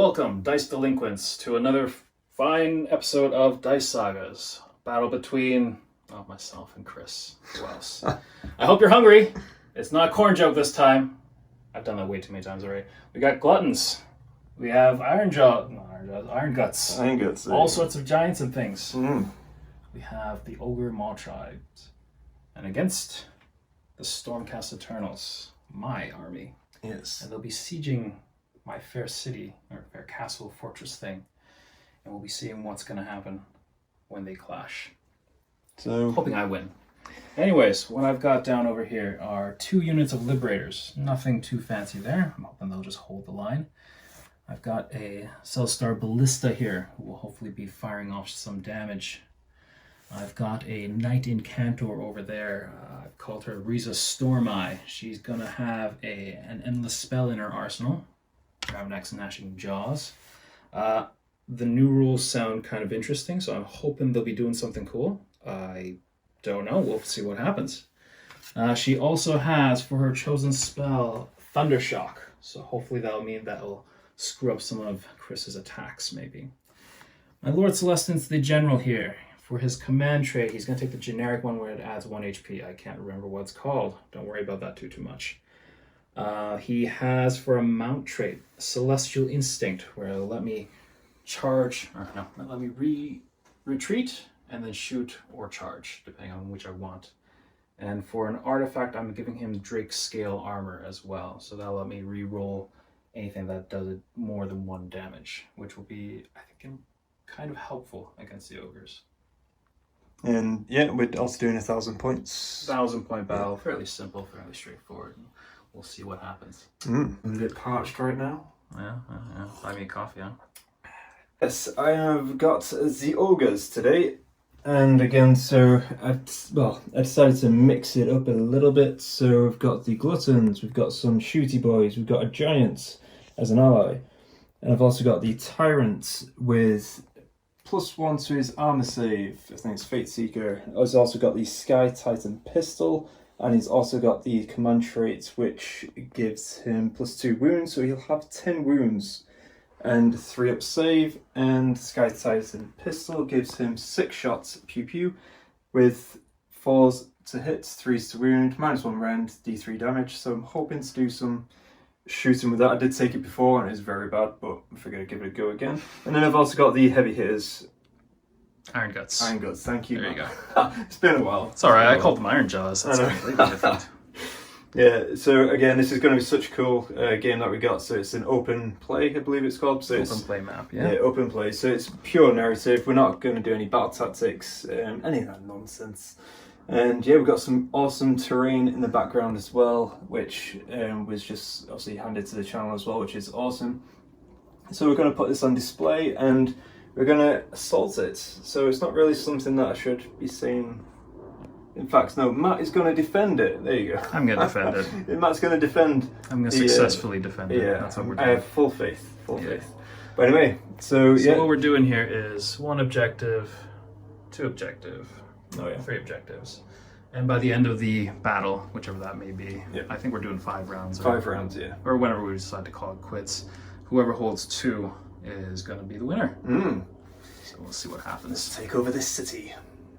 Welcome, Dice Delinquents, to another fine episode of Dice Sagas. Battle between myself and Chris. Who else? I hope you're hungry. It's not a corn joke this time. I've done that way too many times already. We got gluttons. We have iron guts. Iron guts. All sorts of giants and things. Mm. We have the Ogor Mawtribes. And against the Stormcast Eternals, my army. Yes. And they'll be sieging my fair city, or fair castle, fortress thing. And we'll be seeing what's going to happen when they clash. So, hoping I win. Anyways, what I've got down over here are 2 units of Liberators. Nothing too fancy there. I'm hoping they'll just hold the line. I've got a Cellstar Ballista here, who will hopefully be firing off some damage. I've got a Knight Incantor over there. I've called her Riza Stormeye. She's going to have an endless spell in her arsenal. Ravnax Gnashing Jaws. The new rules sound kind of interesting, so I'm hoping they'll be doing something cool. I don't know. We'll see what happens. She also has, for her chosen spell, Thundershock. So hopefully that'll mean that'll screw up some of Chris's attacks, maybe. My Lord Celestin's the general here. For his command trait, he's going to take the generic one where it adds 1 HP. I can't remember what it's called. Don't worry about that too much. He has, for a mount trait, Celestial Instinct, where it'll let me charge, let me retreat, and then shoot or charge, depending on which I want. And for an artifact, I'm giving him Drake Scale Armor as well, so that'll let me re-roll anything that does it more than 1 damage, which will be, I think, kind of helpful against the ogres. and yeah, we're also doing 1,000 points. 1,000-point battle, fairly simple, fairly straightforward. We'll see what happens. I'm a bit parched right now. Yeah. Buy me a coffee, huh? Yes, I have got the ogres today. And again, so I decided to mix it up a little bit. So we've got the gluttons, we've got some shooty boys, we've got a giant as an ally. And I've also got the tyrant with +1 to his armor save. I think it's Fate Seeker. He's also got the Sky Titan pistol. And he's also got the command trait, which gives him +2 wounds. So he'll have 10 wounds and 3 up save. And Sky Titan pistol gives him 6 shots, pew pew, with 4s to hit, 3s to wound, -1 rend, D3 damage. So I'm hoping to do some shooting with that. I did take it before and it was very bad, but I figured I'd give it a go again. And then I've also got the heavy hitters. Iron Guts. Iron Guts, thank you. There you go. It's been a while. It's alright, I called them Iron Jaws. That's completely different. Yeah, so again, this is going to be such a cool game that we got. So it's an open play, I believe it's called. So Open play map, yeah. Yeah, open play. So it's pure narrative. We're not going to do any battle tactics, any of that nonsense. And yeah, we've got some awesome terrain in the background as well, which was just obviously handed to the channel as well, which is awesome. So we're going to put this on display and we're going to assault it. So it's not really something that I should be saying. In fact, no, Matt is going to defend it. There you go. I'm going to defend it. Matt's going to defend. I'm going to successfully defend it. Yeah, That's what we're I doing. have full faith. But anyway, so what we're doing here is 1 objective, 2 objective, 3 objectives. And by the end of the battle, whichever that may be, I think we're doing 5 rounds. 5 rounds, yeah. Or whenever we decide to call it quits. Whoever holds 2 is going to be the winner. So we'll see what happens. Let's take over this city.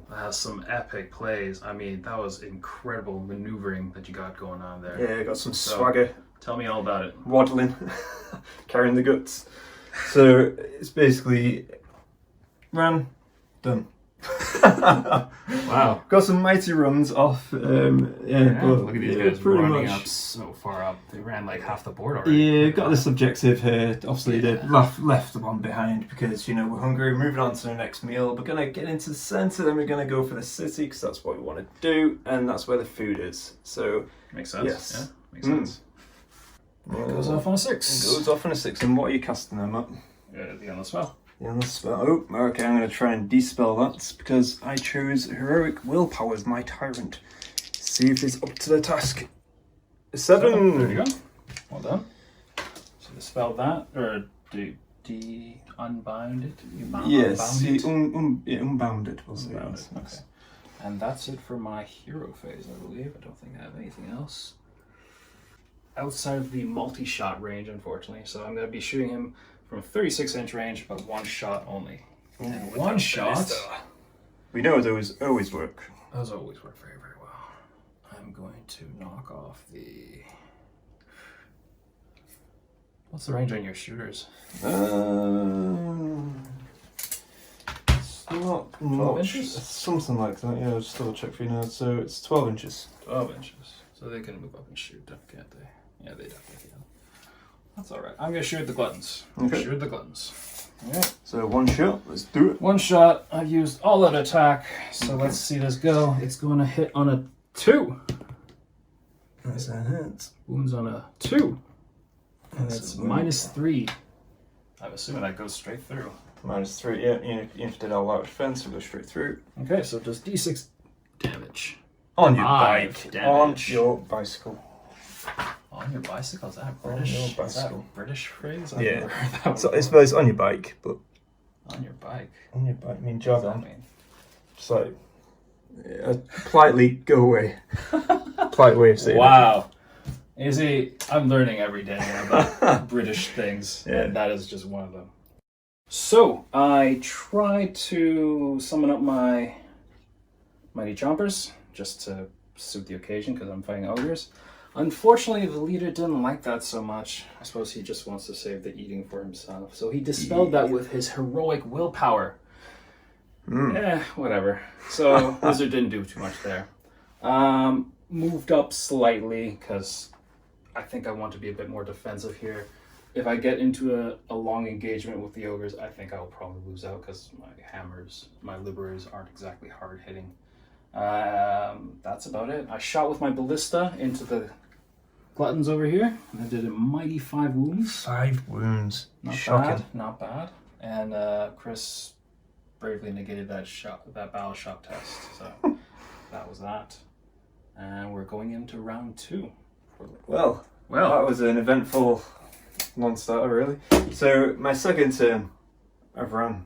That has some epic plays. I mean, that was incredible maneuvering that you got going on there. Yeah, got some swagger. Tell me all about it. Waddling, carrying the guts. So it's basically ran, done. Wow. Got some mighty runs off. But look at these guys pretty running much up so far up. They ran like half the board already. Yeah, got this objective here. Obviously, they left the one behind because, we're hungry. We're moving on to the next meal. We're going to get into the centre, then we're going to go for the city because that's what we want to do, and that's where the food is. So, makes sense. Yes. Yeah, makes sense. Goes off on a 6. Goes off on a 6. And what are you casting them up? The endless spell. The endless spell. Oh, okay, I'm going to try and dispel that because I chose Heroic Willpower as my tyrant. See if it's up to the task. 7. There you go. Well done. So dispel that, or unbind it? Yes, unbounded. We'll say. Unbounded, okay. And that's it for my hero phase, I believe. I don't think I have anything else outside of the multi-shot range, unfortunately. So I'm going to be shooting him from 36-inch range, but one shot only. And one shot. We know those always work. Those always work very, very well. I'm going to knock off the... What's the range on your shooters? It's not 12 much. inches? It's something like that. Yeah, I'll just double check for you now. So it's 12 inches. 12 inches. So they can move up and shoot, can't they? Yeah, they definitely can. That's alright. I'm going to shoot the gluttons. Okay. Shoot the gluttons. Alright. So one shot. Let's do it. One shot. I've used all out attack. So let's see this go. It's going to hit on a 2. That's a hit. Wounds on a 2. And That's it's a wound. -3. I'm assuming that goes straight through. -3. Yeah, you did all out defense, so go straight through. Okay, so just d6 damage. On your 5 bike. damage. On your bicycle. On your bicycle? Is that On British? your Is that a bicycle. British phrase? I've Yeah. never heard that So one I suppose on your bike, but before. On your bike. on your bike, I mean What jog does that on. mean? Just like politely go away. Polite way of saying Wow. You see, I'm learning every day about British things, Yeah. and that is just one of them. So, I tried to summon up my Mighty Chompers, just to suit the occasion, because I'm fighting ogres. Unfortunately, the leader didn't like that so much. I suppose he just wants to save the eating for himself. So he dispelled that with his heroic willpower. Whatever. So, Wizard didn't do too much there. Moved up slightly, because I think I want to be a bit more defensive here. If I get into a long engagement with the ogres, I think I'll probably lose out because my hammers, my liberators aren't exactly hard hitting. That's about it. I shot with my ballista into the gluttons over here, and I did a mighty 5 wounds. 5 wounds. Not Shocking. bad, not bad. And Chris bravely negated that battle shock test, so that was that. And we're going into round 2. Well, that was an eventful non-starter, really. So my second turn, I've run.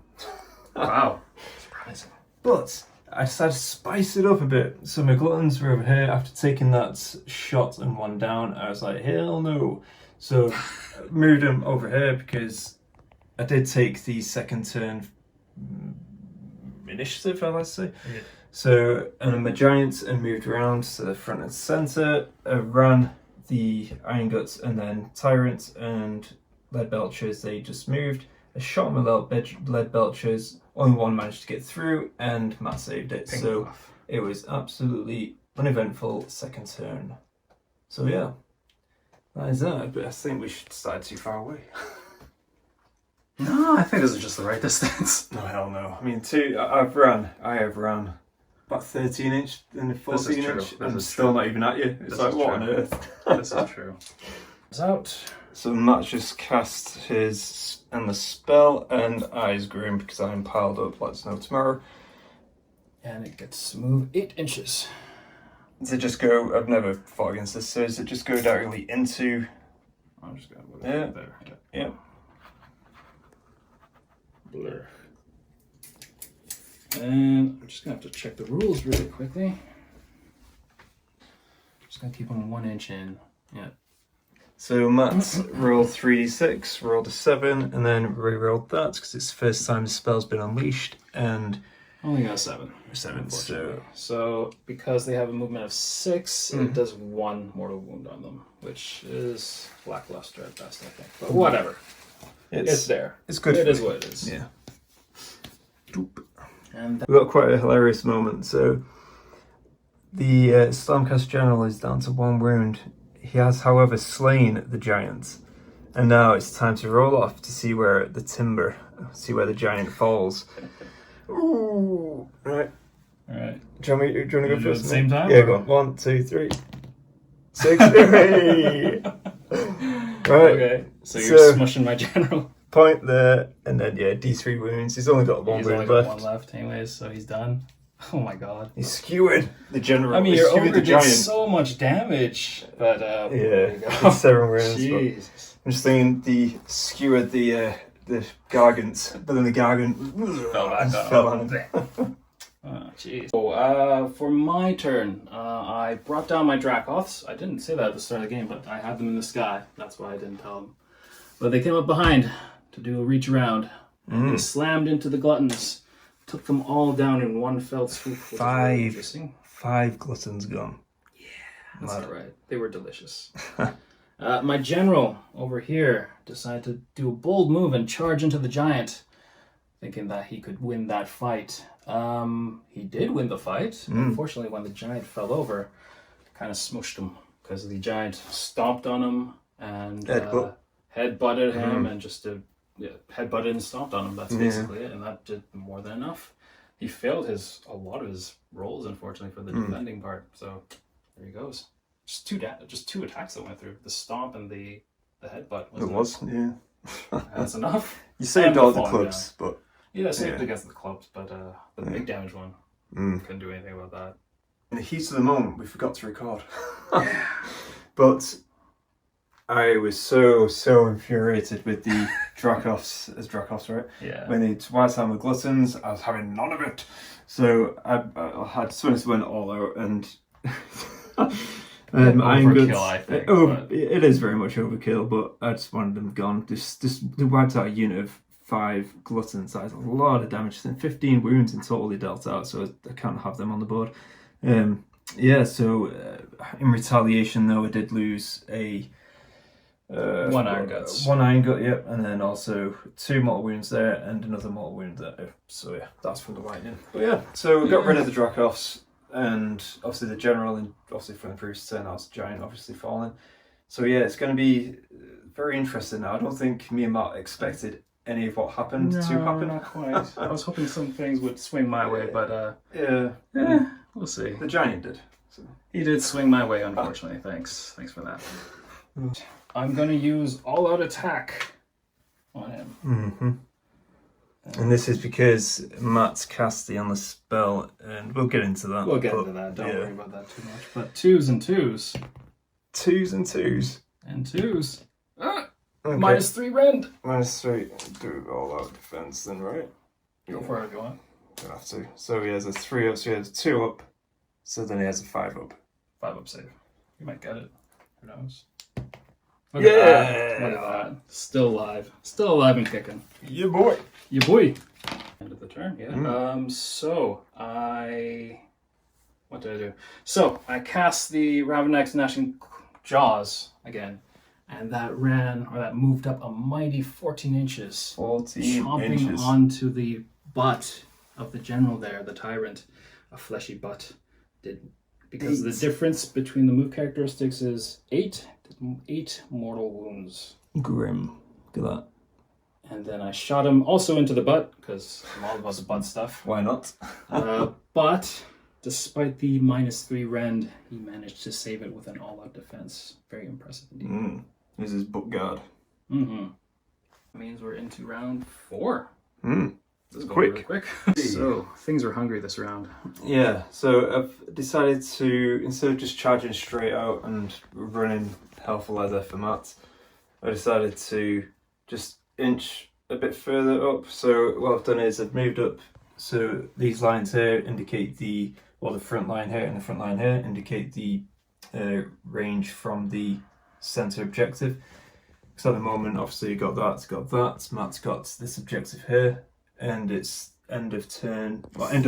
Wow. Surprising. But I decided to spice it up a bit. So my gluttons were over here. After taking that shot and one down, I was like, hell no. So I moved them over here because I did take the second turn initiative, I like to say. Yeah. So, and my giants and moved around to the front and center. I ran the Iron Guts and then Tyrant and Lead Belchers, they just moved. I shot my Lead Belchers, only one managed to get through, and Matt saved it. Ping so off. it was absolutely uneventful second turn. So yeah, that is that. But I think we should start too far away. No, I think this is just the right distance. No, hell no. I mean, I have run about 13 inch and This is 14 true. inch. This I'm is still true. not even at you. It's This like, is what on true. earth? This is true. It's out. So Matt just cast his endless spell and Eyes Grim because I'm piled up like there's no tomorrow. And it gets to move 8 inches. Does it just go, I've never fought against this, so does it just go directly into... I'm just going to move Yeah. it there. Yeah. Blur. And I'm just going to have to check the rules really quickly. Just going to keep them 1 inch in. Yeah. So Matt rolled 3d6, rolled a 7, and then re-rolled that because it's the first time the spell's been unleashed, and... Only got a 7. 7, Unfortunately. So because they have a movement of 6, it does 1 mortal wound on them, which is lackluster at best, I think. But whatever. It's there. It's good. It for is you. what it is. Yeah. And We got quite a hilarious moment. So the Stormcast General is down to 1 wound. He has, however, slain the giant, and now it's time to roll off to see where the giant falls. Ooh! Right. all right. Do you want to go do it at first? the same time, Yeah, or- go on. 1, 2, 3. 6. Hey! Right. Okay. So you're So- smushing my general. Point there, and then yeah, D3 wounds. He's only got 1 He's only wound got left. 1 left, anyways, so he's done. Oh my god. He's skewered the general. I mean, He's your skewered ogre the did giant. so much damage, but there Yeah, you go. it's 7 wounds. But Jesus. I'm just thinking the skewered the gargants, but then the gargant Fell back on. fell on him. Oh, jeez. So, for my turn, I brought down my Dracoths. I didn't say that at the start of the game, but I had them in the sky. That's why I didn't tell them. But they came up behind to do a reach around. And they slammed into the gluttons, took them all down in one fell swoop. Which is really interesting. 5 gluttons gone. Yeah, that's all right. They were delicious. My general over here decided to do a bold move and charge into the giant, thinking that he could win that fight. He did win the fight. Unfortunately, when the giant fell over, kind of smushed him because the giant stomped on him and headbutted him and just headbutted and stomped on him. That's basically it, and that did more than enough. He failed a lot of his rolls, unfortunately, for the defending part. So there he goes. Just two attacks that went through. The stomp and the headbutt. Yeah. That's enough. You saved all the clubs, but... Yeah, saved against the clubs, but the big damage one, couldn't do anything about that. In the heat of the moment, we forgot to record. But I was so infuriated with the Dracoffs, right? Yeah. When they Warhammer Gluttons, I was having none of it. So I had Swinnis went all out and... overkill, I think. It is very much overkill, but I just wanted them gone. They wiped out a unit of 5 gluttons. That is a lot of damage. 15 wounds in total they dealt out, so I can't have them on the board. So in retaliation, though, I did lose a 1 Iron Guts. 1 Iron Gut, yep, and then also 2 mortal wounds there and another mortal wound there. So yeah, that's from the lightning. But yeah, so we got rid of the Dracoffs. And obviously the general, and obviously from the previous turn, that was the giant obviously falling. So yeah, it's going to be very interesting now. I don't think me and Matt expected any of what happened to happen. Not quite. I was hoping some things would swing my way, but we'll see. The giant did. So. He did swing my way, unfortunately. Thanks for that. I'm going to use all-out attack on him. And this is because Matt's casting on the spell, and we'll get into that. We'll get into that. Don't worry about that too much. But 2s and 2s. 2s and 2s. And 2s. Okay. -3 rend. -3. Do all out defense then, right? Go for it if you want. Don't have to. So he has a 3 up, so he has a 2 up. So then he has a 5 up. 5 up save. You might get it. Who knows? Look at that. Still alive and kicking. Yeah, boy. Yeah, boy. End of the turn, yeah. What did I do? So, I cast the Ravenex Gnashing Jaws again. And that moved up a mighty 14 inches. 14 chomping inches. Onto the butt of the general there, the tyrant. A fleshy butt. Because the difference between the move characteristics is 8 mortal wounds. Grim. Look at that. And then I shot him also into the butt, because I'm all about the butt stuff. Why not? But despite the -3 rend, he managed to save it with an all-out defense. Very impressive indeed. This is book guard. That means we're into round 4. This is quick. really quick. So, things are hungry this round. Yeah, so I've decided to, instead of just charging straight out and running hell for leather for Matt, I decided to just inch a bit further up. So what I've done is I've moved up, so these lines here indicate the front line here and the front line here indicate the range from the center objective. So at the moment, obviously you got that, Matt's got this objective here, and it's end of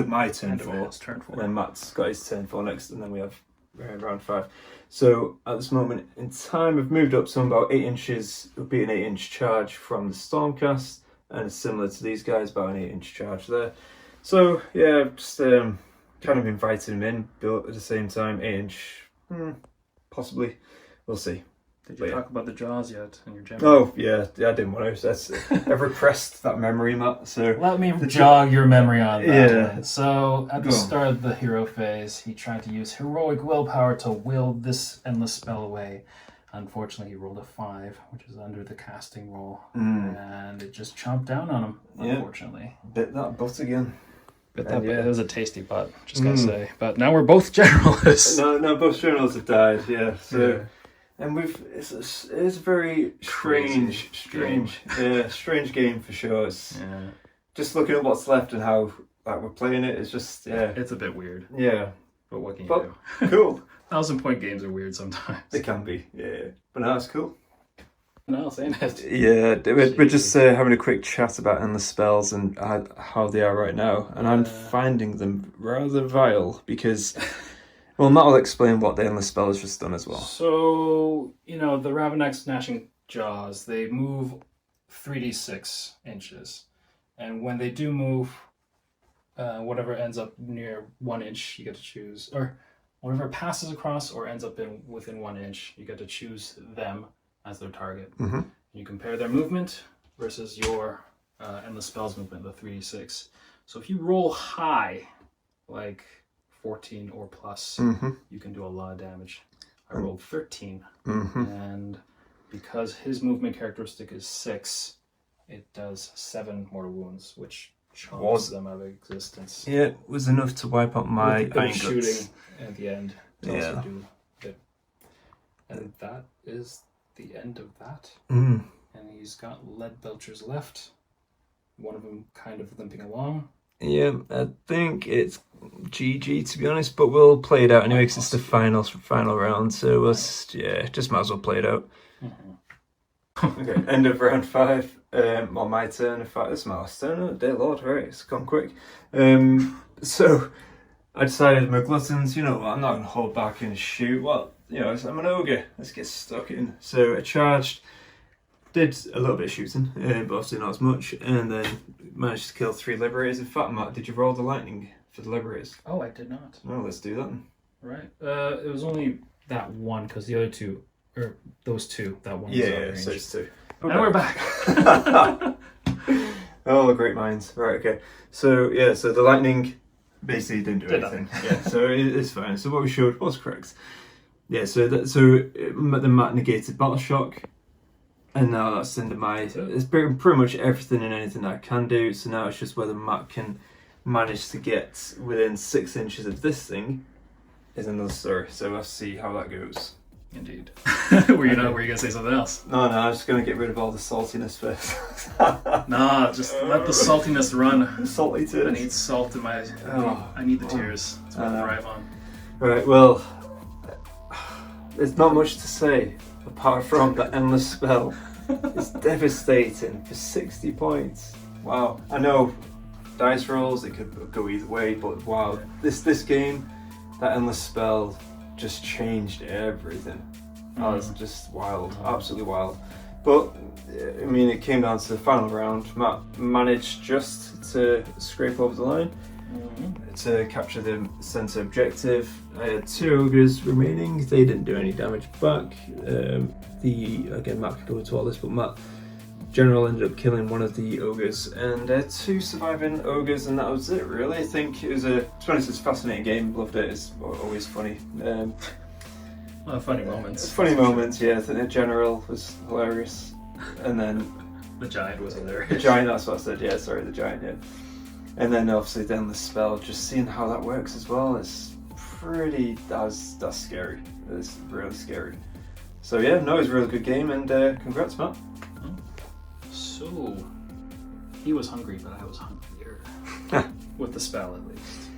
my turn 4. Turn 4. And then Matt's got his turn 4 next, and then we have round 5. So at this moment in time, I've moved up some about 8 inches. It would be an 8-inch charge from the Stormcast, and it's similar to these guys, about an 8-inch charge there. So yeah, just kind of invited him in, but at the same time, 8-inch, possibly. We'll see. Did you talk about the jaws yet in your gym? Oh yeah, I didn't want to. I've repressed that memory, Matt. So let me jog your memory on that. Yeah. So at the start of the hero phase, he tried to use heroic willpower to will this endless spell away. Unfortunately, he rolled a 5, which is under the casting roll, and it just chomped down on him. Unfortunately, bit that butt again. It was a tasty butt. Just gotta say. But now we're both generalists. No, both generals have died. Yeah. So. Yeah. And it's a very strange game for sure. It's just looking at what's left and how we're playing it. It's just it's a bit weird. Yeah, but what can you do? Cool. 1,000-point games are weird sometimes. They can be, yeah. But no, it's cool. else, ain't it? Yeah, we're just having a quick chat about endless spells and how they are right now, and I'm finding them rather vile because, well, Matt will explain what the endless spell has just done as well. So, the Ravenak's Gnashing Jaws, they move 3d6 inches. And when they do move, whatever ends up near 1 inch, you get to choose. Or whatever passes across or ends up within 1 inch, you get to choose them as their target. Mm-hmm. You compare their movement versus your endless spells movement, the 3d6. So if you roll high, like 14 or plus, you can do a lot of damage. I rolled 13, and because his movement characteristic is 6, it does 7 mortal wounds, which chomps them out of existence. Yeah, it was enough to wipe out my iron guts. Shooting at the end to also do it. And that is the end of that. And he's got lead belchers left. One of them kind of limping along. Yeah, I think it's GG to be honest, but we'll play it out anyway because it's the final round, so we'll just might as well play it out. Okay, end of round 5. On my turn. In fact, this is my last turn. Oh, dear Lord, right, it's gone quick. So I decided my gluttons, you know what, I'm not going to hold back and shoot. Well, I'm an ogre. Let's get stuck in. So I charged, did a little bit of shooting, but obviously not as much, and then managed to kill 3 liberators. In fact, Matt, did you roll the lightning for the liberators? Oh, I did not. Well, let's do that then. Right. It was only that one, because the other 2, or those 2, that one was out of range. So it's 2. And we're back. Oh, great minds. Right, okay. So, so the lightning basically didn't do anything. Yeah, so it's fine. So what we showed was correct. Yeah, so the Matt negated Battle Shock, and now that's into it's pretty much everything and anything that I can do. So now it's just whether Matt can manage to get within 6 inches of this thing is another story. So let's see how that goes. Indeed. Were you going to say something else? No, I'm just going to get rid of all the saltiness first. Nah, just let the saltiness run. Salty tears. I need salt in my... I need the tears. That's what I thrive on. Right, well, there's not much to say apart from the endless spell. It's devastating for 60 points. Wow. I know dice rolls, it could go either way, but wow, this game, that endless spell just changed everything. Oh, it's just wild, absolutely wild. But I mean, it came down to the final round. Matt managed just to scrape over the line to capture the centre objective. I had 2 ogres remaining. They didn't do any damage back. Again, Matt could go into all this, but Matt General ended up killing one of the ogres, and 2 surviving ogres, and that was it really. I think it was to be honest, it's a fascinating game, loved it, it's always funny. Funny moments. Funny moments, yeah. I think the General was hilarious, and then the Giant was hilarious. The Giant, that's what I said, yeah, sorry, the Giant, yeah. And then obviously then the spell, just seeing how that works as well, it's pretty, that's scary, it's really scary. So yeah, no, it was a really good game, and congrats, Matt. So, he was hungry, but I was hungrier. With the spell, at least.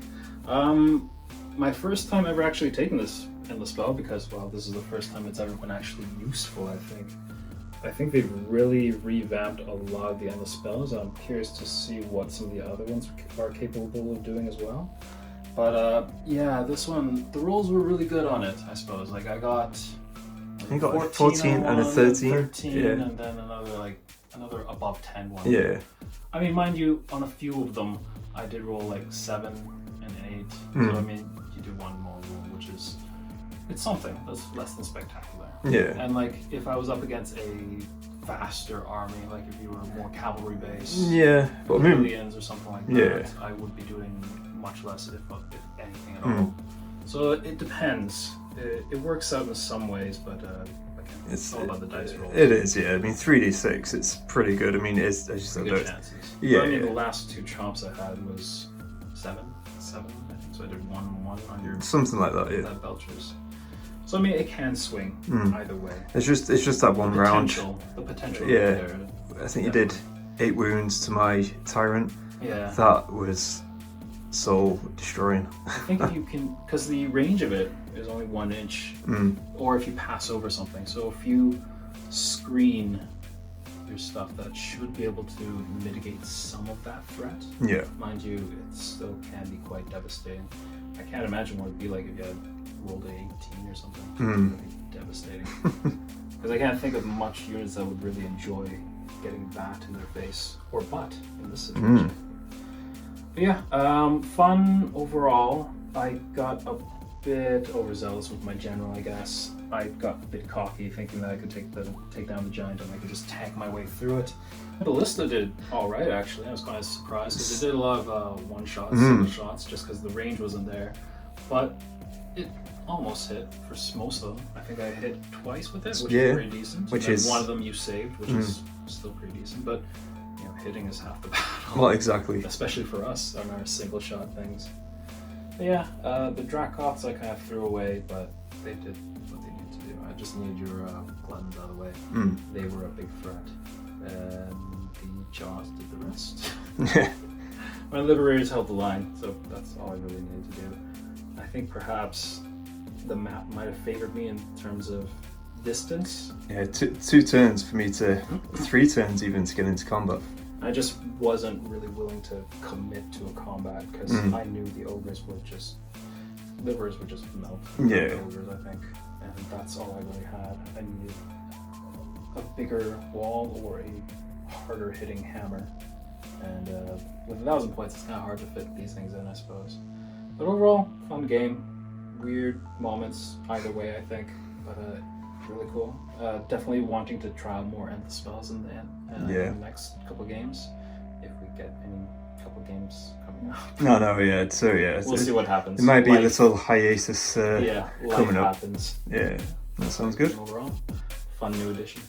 My first time ever actually taking this endless spell, because, well, this is the first time it's ever been actually useful, I think. I think they've really revamped a lot of the endless spells. I'm curious to see what some of the other ones are capable of doing as well. But, yeah, this one, the rolls were really good on it, I suppose. Like, I got... You got 14 and a 13. 13, yeah. And then another above 10 one. Yeah. I mean, mind you, on a few of them, I did roll like 7 and 8. So I mean, you do one more roll, which is, it's something that's less than spectacular. Yeah. And like, if I was up against a faster army, like if you were more cavalry based, but millions or something like that, I would be doing much less if anything at all. So it depends. It works out in some ways, but it's all about the dice roll. It is, yeah. I mean, 3d6, it's pretty good. I mean, it's as you said, good chances. Yeah. But, I mean, the last 2 chomps I had was 7, I think. So I did 1 on your something like that, yeah. That Belchers. So I mean, it can swing either way. It's just that one round. The potential. Yeah. There, I think you did 8 wounds to my tyrant. Yeah. That was soul destroying. I think if you can, because the range of it is only 1 inch, or if you pass over something. So if you screen your stuff that should be able to mitigate some of that threat. Yeah. Mind you, it still can be quite devastating. I can't imagine what it'd be like if you had rolled a 18 or something. It would be devastating. Because I can't think of much units that would really enjoy getting that in their face or butt in this situation. But yeah, fun overall. I got a bit overzealous with my general, I guess. I got a bit cocky, thinking that I could take down the giant and I could just tank my way through it. Ballista did all right, actually. I was kind of surprised because it did a lot of one-shots, single shots, just because the range wasn't there. But it almost hit for most of them. I think I hit twice with it, which is pretty decent. Which is one of them you saved, which is still pretty decent. But you know, hitting is half the battle. Well, exactly. Especially for us on our single-shot things. But yeah, the Dracoths I kind of threw away, but they did what they needed to do. I just need your Gluttons out of the way. They were a big threat. And the Jaws did the rest. My Liberators held the line, so that's all I really needed to do. I think perhaps the map might have favored me in terms of distance. Yeah, two turns for me to, 3 turns even to get into combat. I just wasn't really willing to commit to a combat because I knew the Ogres would just, Livers would just melt. Yeah. The Ogres, I think, and that's all I really had. I needed a bigger wall or a harder hitting hammer. And with 1,000 points, it's kind of hard to fit these things in, I suppose. But overall, fun game. Weird moments either way, I think, but really cool. Definitely wanting to try out more Endless spells in the next couple games, if we get any couple games coming up. We'll see what happens. It might be a little hiatus coming up. Happens. Yeah, that sounds good. Overall, fun new edition.